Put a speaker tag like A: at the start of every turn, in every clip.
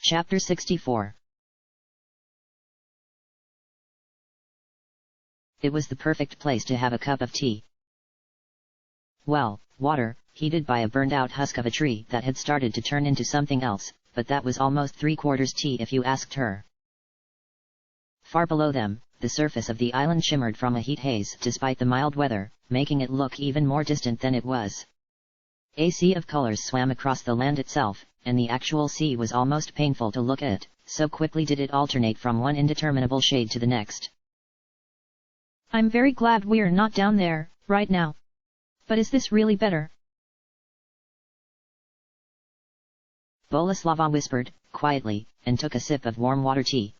A: Chapter 64. It was the perfect place to have a cup of tea. Well, water, heated by a burned-out husk of a tree that had started to turn into something else, but that was almost three-quarters tea if you asked her. Far below them, the surface of the island shimmered from a heat haze despite the mild weather, making it look even more distant than it was. A sea of colors swam across the land itself, and the actual sea was almost painful to look at, so quickly did it alternate from one indeterminable shade to the next.
B: I'm very glad we're not down there, right now. But is this really better?
A: Boleslava whispered, quietly, and took a sip of warm water tea.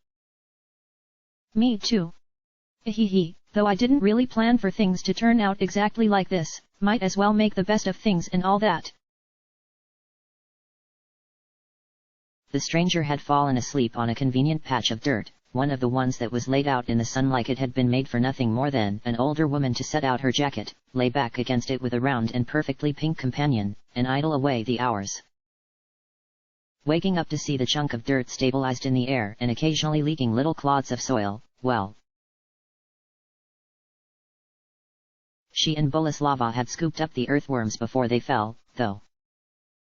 B: Me too. Hehe, though I didn't really plan for things to turn out exactly like this, might as well make the best of things and all that.
A: The stranger had fallen asleep on a convenient patch of dirt, one of the ones that was laid out in the sun like it had been made for nothing more than an older woman to set out her jacket, lay back against it with a round and perfectly pink companion, and idle away the hours. Waking up to see the chunk of dirt stabilized in the air and occasionally leaking little clods of soil, well. She and Boleslava had scooped up the earthworms before they fell, though.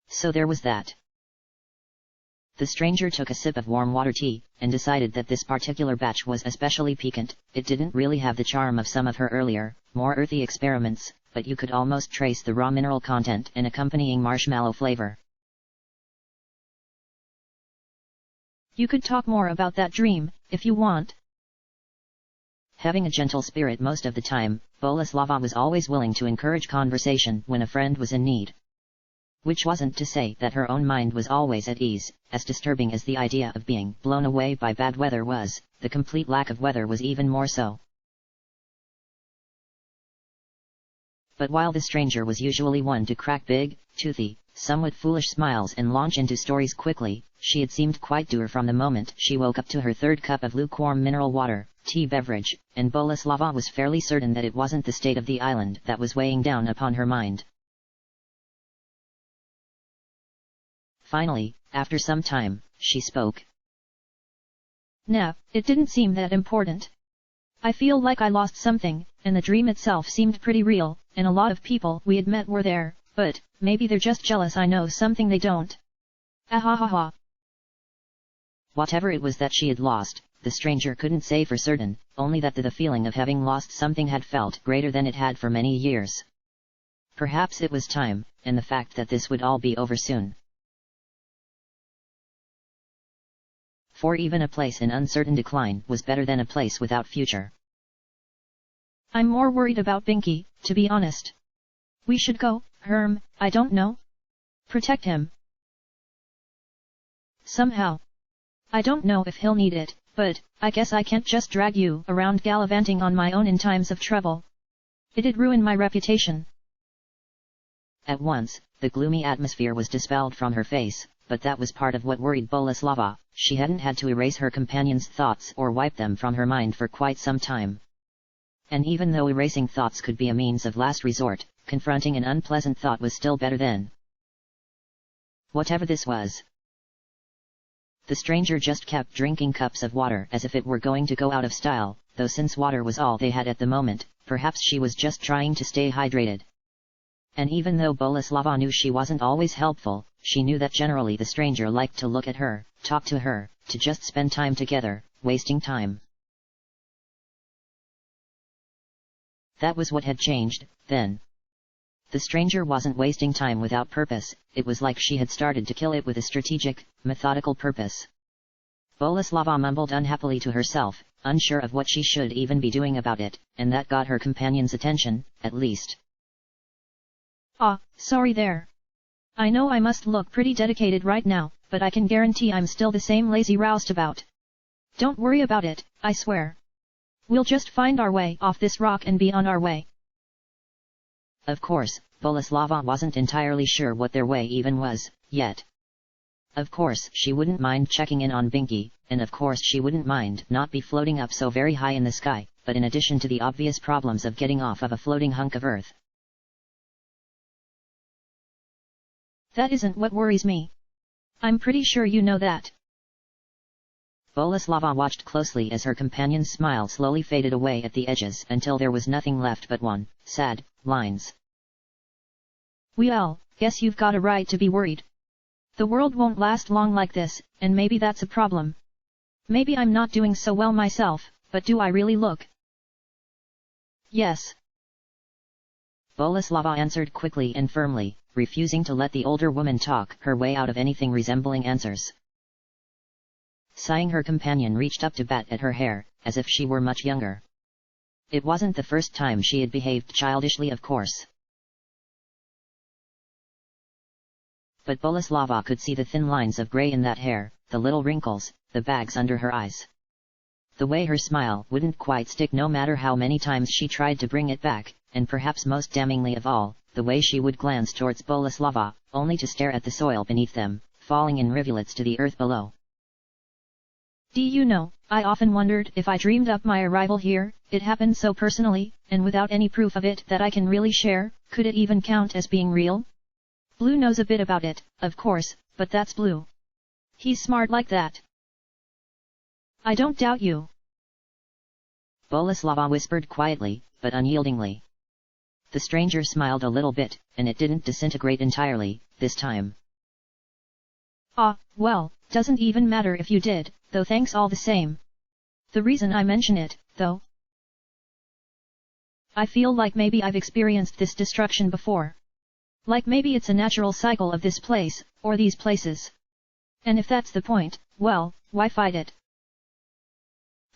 A: So there was that. The stranger took a sip of warm water tea, and decided that this particular batch was especially piquant. It didn't really have the charm of some of her earlier, more earthy experiments, but you could almost trace the raw mineral content and accompanying marshmallow flavor.
B: You could talk more about that dream, if you want.
A: Having a gentle spirit most of the time, Boleslava was always willing to encourage conversation when a friend was in need. Which wasn't to say that her own mind was always at ease. As disturbing as the idea of being blown away by bad weather was, the complete lack of weather was even more so. But while the stranger was usually one to crack big, toothy, somewhat foolish smiles and launch into stories quickly, she had seemed quite dour from the moment she woke up to her third cup of lukewarm mineral water, tea beverage, and Boleslava was fairly certain that it wasn't the state of the island that was weighing down upon her mind. Finally, after some time, she spoke.
B: Nah, it didn't seem that important. I feel like I lost something, and the dream itself seemed pretty real, and a lot of people we had met were there, but maybe they're just jealous I know something they don't. Ahahaha.
A: Whatever it was that she had lost, the stranger couldn't say for certain, only that the feeling of having lost something had felt greater than it had for many years. Perhaps it was time, and the fact that this would all be over soon. For even a place in uncertain decline was better than a place without future.
B: I'm more worried about Binky, to be honest. We should go, Herm, I don't know. Protect him. Somehow. I don't know if he'll need it, but I guess I can't just drag you around gallivanting on my own in times of trouble. It'd ruin my reputation.
A: At once, the gloomy atmosphere was dispelled from her face, but that was part of what worried Boleslava. She hadn't had to erase her companion's thoughts or wipe them from her mind for quite some time. And even though erasing thoughts could be a means of last resort, confronting an unpleasant thought was still better then. Whatever this was. The stranger just kept drinking cups of water as if it were going to go out of style, though since water was all they had at the moment, perhaps she was just trying to stay hydrated. And even though Boleslava knew she wasn't always helpful, she knew that generally the stranger liked to look at her, talk to her, to just spend time together, wasting time. That was what had changed, then. The stranger wasn't wasting time without purpose, it was like she had started to kill it with a strategic, methodical purpose. Boleslava mumbled unhappily to herself, unsure of what she should even be doing about it, and that got her companion's attention, at least.
B: Sorry there. I know I must look pretty dedicated right now, but I can guarantee I'm still the same lazy roustabout. Don't worry about it, I swear. We'll just find our way off this rock and be on our way.
A: Of course, Boleslava wasn't entirely sure what their way even was, yet. Of course she wouldn't mind checking in on Binky, and of course she wouldn't mind not be floating up so very high in the sky, but in addition to the obvious problems of getting off of a floating hunk of earth.
B: That isn't what worries me. I'm pretty sure you know that.
A: Boleslava watched closely as her companion's smile slowly faded away at the edges until there was nothing left but one, sad, lines.
B: Well, guess you've got a right to be worried. The world won't last long like this, and maybe that's a problem. Maybe I'm not doing so well myself, but do I really look? Yes.
A: Boleslava answered quickly and firmly, refusing to let the older woman talk her way out of anything resembling answers. Sighing, her companion reached up to bat at her hair, as if she were much younger. It wasn't the first time she had behaved childishly, of course. But Boleslava could see the thin lines of grey in that hair, the little wrinkles, the bags under her eyes. The way her smile wouldn't quite stick no matter how many times she tried to bring it back, and perhaps most damningly of all, the way she would glance towards Boleslava, only to stare at the soil beneath them, falling in rivulets to the earth below.
B: Do you know, I often wondered if I dreamed up my arrival here. It happened so personally, and without any proof of it that I can really share. Could it even count as being real? Blue knows a bit about it, of course, but that's Blue. He's smart like that. I don't doubt you.
A: Boleslava whispered quietly, but unyieldingly. The stranger smiled a little bit, and it didn't disintegrate entirely, this time.
B: Ah, well, doesn't even matter if you did, though thanks all the same. The reason I mention it, though, I feel like maybe I've experienced this destruction before. Like maybe it's a natural cycle of this place, or these places. And if that's the point, well, why fight it?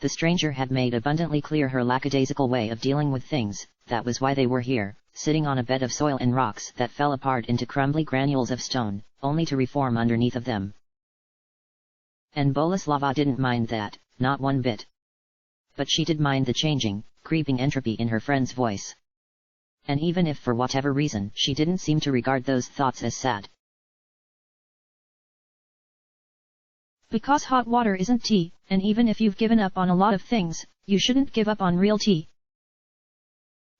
A: The stranger had made abundantly clear her lackadaisical way of dealing with things. That was why they were here, sitting on a bed of soil and rocks that fell apart into crumbly granules of stone, only to reform underneath of them. And Boleslava didn't mind that, not one bit. But she did mind the changing, creeping entropy in her friend's voice. And even if for whatever reason she didn't seem to regard those thoughts as sad.
B: Because hot water isn't tea, and even if you've given up on a lot of things, you shouldn't give up on real tea.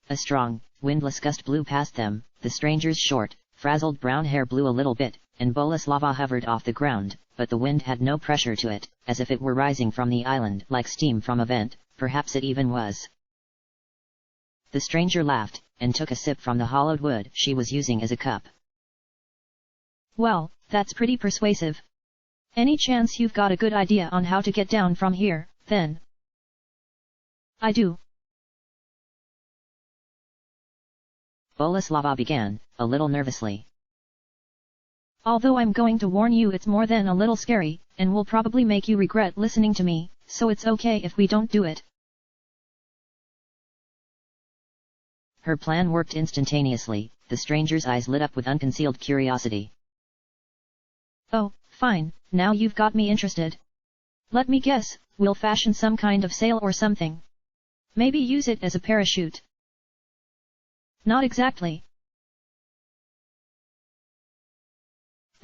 A: A strong, windless gust blew past them, the stranger's short, frazzled brown hair blew a little bit, and Boleslava hovered off the ground, but the wind had no pressure to it, as if it were rising from the island like steam from a vent, perhaps it even was. The stranger laughed, and took a sip from the hollowed wood she was using as a cup.
B: Well, that's pretty persuasive. Any chance you've got a good idea on how to get down from here, then? I do.
A: Boleslava began, a little nervously.
B: Although I'm going to warn you, it's more than a little scary, and will probably make you regret listening to me, so it's okay if we don't do it.
A: Her plan worked instantaneously, the stranger's eyes lit up with unconcealed curiosity.
B: Oh, fine, now you've got me interested. Let me guess, we'll fashion some kind of sail or something. Maybe use it as a parachute. Not exactly.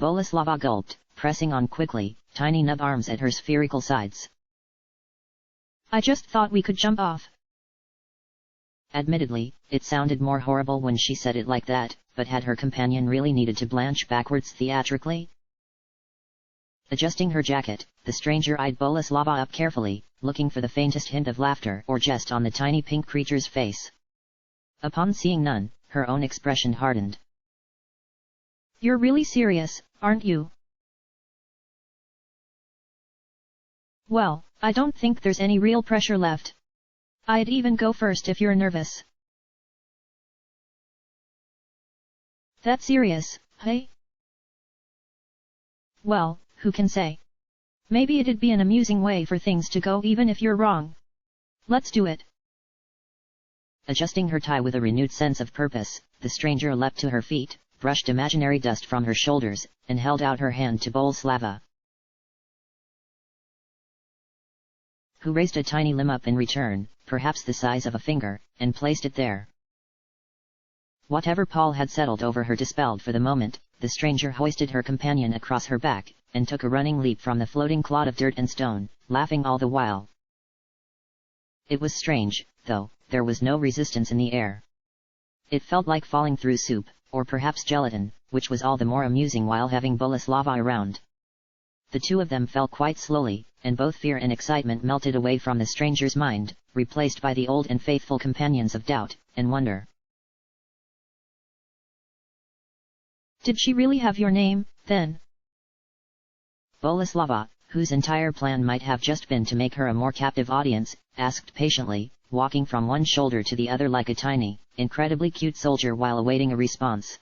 A: Boleslava gulped, pressing on quickly, tiny nub arms at her spherical sides.
B: I just thought we could jump off.
A: Admittedly, it sounded more horrible when she said it like that, but had her companion really needed to blanch backwards theatrically? Adjusting her jacket, the stranger eyed Boleslava up carefully, looking for the faintest hint of laughter or jest on the tiny pink creature's face. Upon seeing none, her own expression hardened.
B: You're really serious, aren't you? Well, I don't think there's any real pressure left. I'd even go first if you're nervous. That serious, hey? Well, who can say? Maybe it'd be an amusing way for things to go even if you're wrong. Let's do it.
A: Adjusting her tie with a renewed sense of purpose, the stranger leapt to her feet, brushed imaginary dust from her shoulders, and held out her hand to Boleslava, who raised a tiny limb up in return, perhaps the size of a finger, and placed it there. Whatever pall had settled over her dispelled for the moment, the stranger hoisted her companion across her back, and took a running leap from the floating clod of dirt and stone, laughing all the while. It was strange, though, there was no resistance in the air. It felt like falling through soup, or perhaps gelatin, which was all the more amusing while having Boleslava around. The two of them fell quite slowly, and both fear and excitement melted away from the stranger's mind, replaced by the old and faithful companions of doubt and wonder.
B: Did she really have your name, then?
A: Boleslava, whose entire plan might have just been to make her a more captive audience, asked patiently, walking from one shoulder to the other like a tiny, incredibly cute soldier while awaiting a response.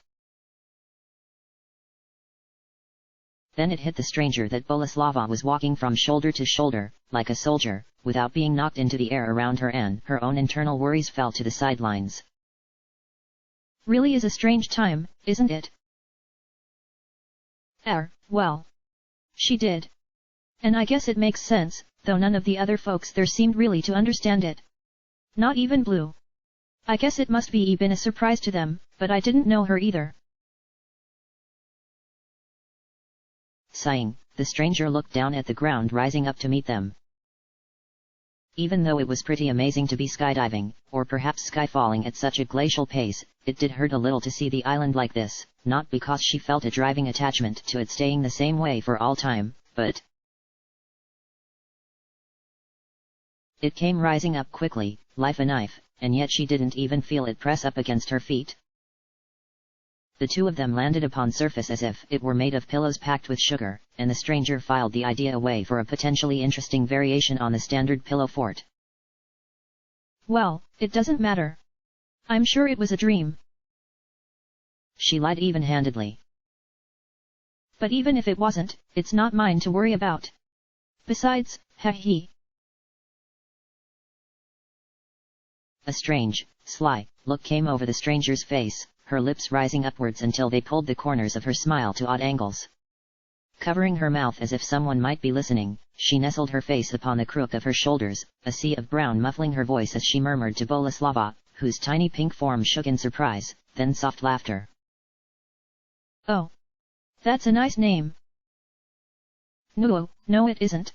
A: Then it hit the stranger that Boleslava was walking from shoulder to shoulder, like a soldier, without being knocked into the air around her, and her own internal worries fell to the sidelines.
B: Really is a strange time, isn't it? Well. She did. And I guess it makes sense, though none of the other folks there seemed really to understand it. Not even Blue. I guess it must be been a surprise to them, but I didn't know her either.
A: Sighing, the stranger looked down at the ground rising up to meet them. Even though it was pretty amazing to be skydiving, or perhaps skyfalling at such a glacial pace, it did hurt a little to see the island like this, not because she felt a driving attachment to it staying the same way for all time, but it came rising up quickly, like a knife, and yet she didn't even feel it press up against her feet. The two of them landed upon surface as if it were made of pillows packed with sugar, and the stranger filed the idea away for a potentially interesting variation on the standard pillow fort.
B: Well, it doesn't matter. I'm sure it was a dream.
A: She lied even-handedly.
B: But even if it wasn't, it's not mine to worry about. Besides, he.
A: A strange, sly look came over the stranger's face, her lips rising upwards until they pulled the corners of her smile to odd angles. Covering her mouth as if someone might be listening, she nestled her face upon the crook of her shoulders, a sea of brown muffling her voice as she murmured to Boleslava, whose tiny pink form shook in surprise, then soft laughter.
B: Oh. That's a nice name. No it isn't.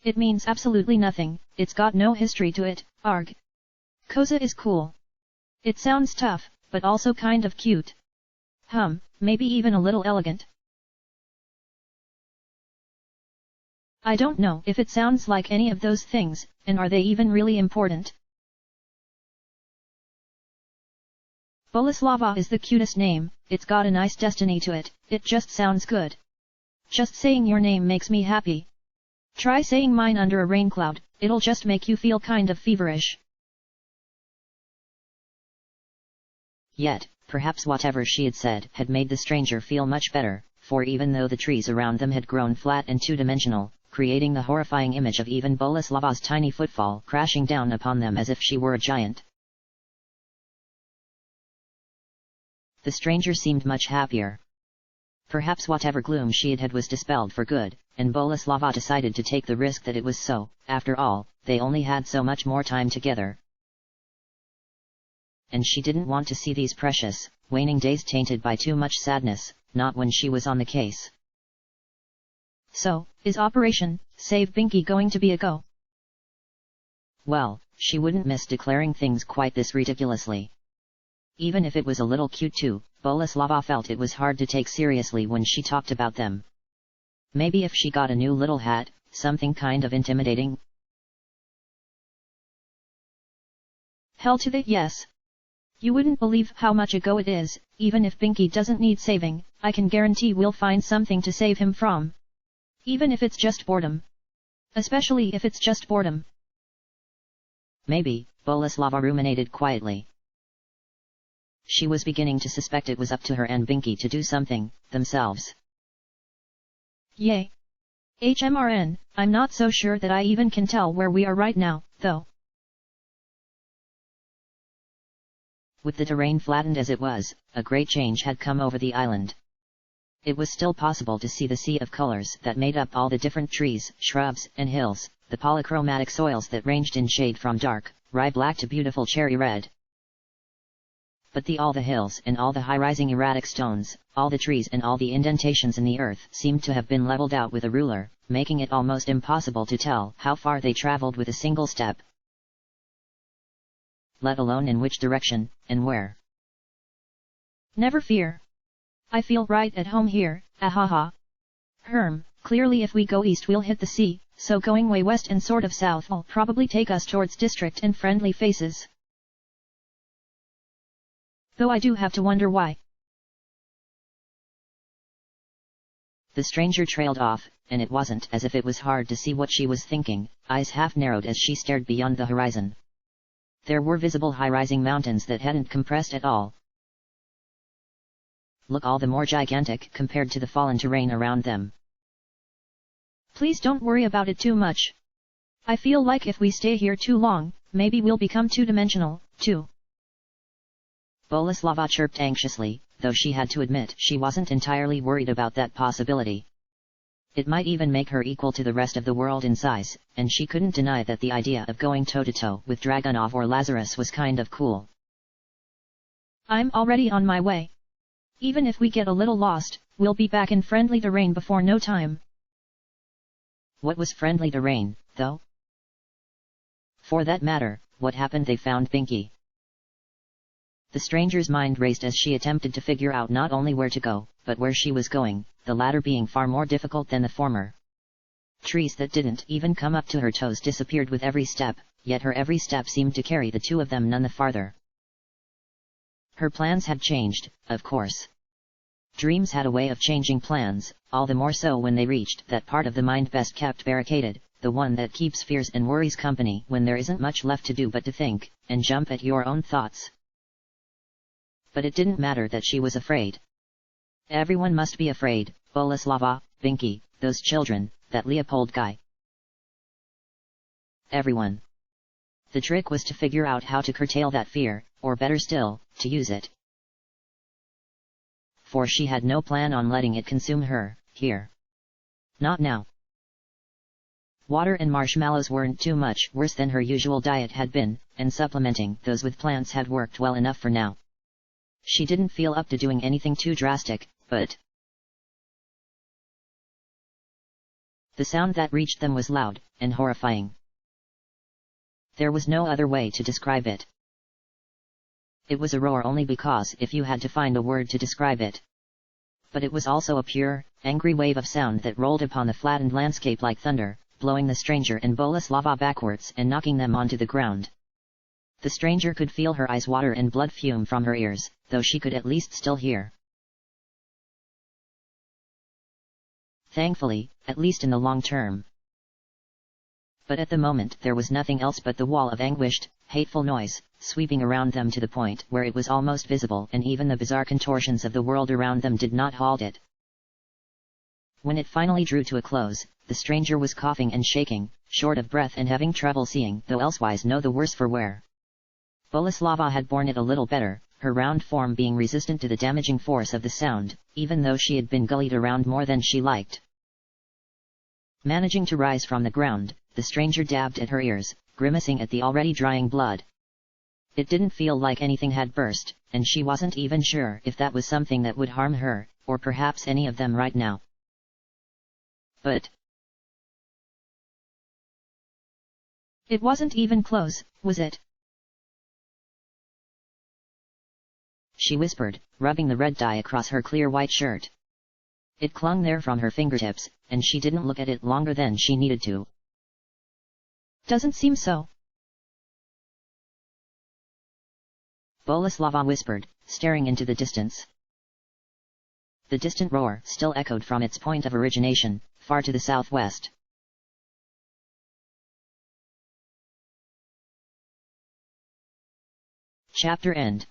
B: It means absolutely nothing, it's got no history to it, arg. Koza is cool. It sounds tough, but also kind of cute. Maybe even a little elegant. I don't know if it sounds like any of those things, and are they even really important? Boleslava is the cutest name, it's got a nice destiny to it, it just sounds good. Just saying your name makes me happy. Try saying mine under a rain cloud, it'll just make you feel kind of feverish.
A: Yet, perhaps whatever she had said had made the stranger feel much better, for even though the trees around them had grown flat and two-dimensional, creating the horrifying image of even Boleslava's tiny footfall crashing down upon them as if she were a giant, the stranger seemed much happier. Perhaps whatever gloom she had had was dispelled for good, and Boleslava decided to take the risk that it was so. After all, they only had so much more time together, and she didn't want to see these precious, waning days tainted by too much sadness, not when she was on the case.
B: So, is Operation Save Binky going to be a go?
A: Well, she wouldn't miss declaring things quite this ridiculously. Even if it was a little cute too, Boleslava felt it was hard to take seriously when she talked about them. Maybe if she got a new little hat, something kind of intimidating?
B: Hell to the yes. You wouldn't believe how much a go it is. Even if Binky doesn't need saving, I can guarantee we'll find something to save him from. Even if it's just boredom. Especially if it's just boredom.
A: Maybe, Boleslava ruminated quietly. She was beginning to suspect it was up to her and Binky to do something, themselves.
B: Yay. HMRN, I'm not so sure that I even can tell where we are right now, though.
A: With the terrain flattened as it was, a great change had come over the island. It was still possible to see the sea of colors that made up all the different trees, shrubs, and hills, the polychromatic soils that ranged in shade from dark, rye black to beautiful cherry red. But all the hills and all the high-rising erratic stones, all the trees and all the indentations in the earth seemed to have been leveled out with a ruler, making it almost impossible to tell how far they traveled with a single step, let alone in which direction, and where.
B: Never fear. I feel right at home here, ahaha. Clearly if we go east we'll hit the sea, so going way west and sort of south will probably take us towards district and friendly faces. Though I do have to wonder why.
A: The stranger trailed off, and it wasn't as if it was hard to see what she was thinking, eyes half narrowed as she stared beyond the horizon. There were visible high-rising mountains that hadn't compressed at all. Look all the more gigantic compared to the fallen terrain around them.
B: Please don't worry about it too much. I feel like if we stay here too long, maybe we'll become two-dimensional, too.
A: Boleslava chirped anxiously, though she had to admit she wasn't entirely worried about that possibility. It might even make her equal to the rest of the world in size, and she couldn't deny that the idea of going toe-to-toe with Dragunov or Lazarus was kind of cool.
B: I'm already on my way. Even if we get a little lost, we'll be back in friendly terrain before no time.
A: What was friendly terrain, though? For that matter, what happened they found Binky? The stranger's mind raced as she attempted to figure out not only where to go, but where she was going, the latter being far more difficult than the former. Trees that didn't even come up to her toes disappeared with every step, yet her every step seemed to carry the two of them none the farther. Her plans had changed, of course. Dreams had a way of changing plans, all the more so when they reached that part of the mind best kept barricaded, the one that keeps fears and worries company when there isn't much left to do but to think, and jump at your own thoughts. But it didn't matter that she was afraid. Everyone must be afraid, Boleslava, Binky, those children, that Leopold guy. Everyone. The trick was to figure out how to curtail that fear, or better still, to use it. For she had no plan on letting it consume her, here. Not now. Water and marshmallows weren't too much worse than her usual diet had been, and supplementing those with plants had worked well enough for now. She didn't feel up to doing anything too drastic, but the sound that reached them was loud, and horrifying. There was no other way to describe it. It was a roar only because if you had to find a word to describe it. But it was also a pure, angry wave of sound that rolled upon the flattened landscape like thunder, blowing the stranger and Boleslava backwards and knocking them onto the ground. The stranger could feel her eyes water and blood fume from her ears, though she could at least still hear. Thankfully, at least in the long term. But at the moment there was nothing else but the wall of anguished, hateful noise, sweeping around them to the point where it was almost visible and even the bizarre contortions of the world around them did not halt it. When it finally drew to a close, the stranger was coughing and shaking, short of breath and having trouble seeing, though elsewise no the worse for wear. Boleslava had borne it a little better, her round form being resistant to the damaging force of the sound, even though she had been gullied around more than she liked. Managing to rise from the ground, the stranger dabbed at her ears, grimacing at the already drying blood. It didn't feel like anything had burst, and she wasn't even sure if that was something that would harm her, or perhaps any of them right now. But
B: it wasn't even close, was it?
A: She whispered, rubbing the red dye across her clear white shirt. It clung there from her fingertips, and she didn't look at it longer than she needed to.
B: Doesn't seem so.
A: Boleslava whispered, staring into the distance. The distant roar still echoed from its point of origination, far to the southwest. Chapter end.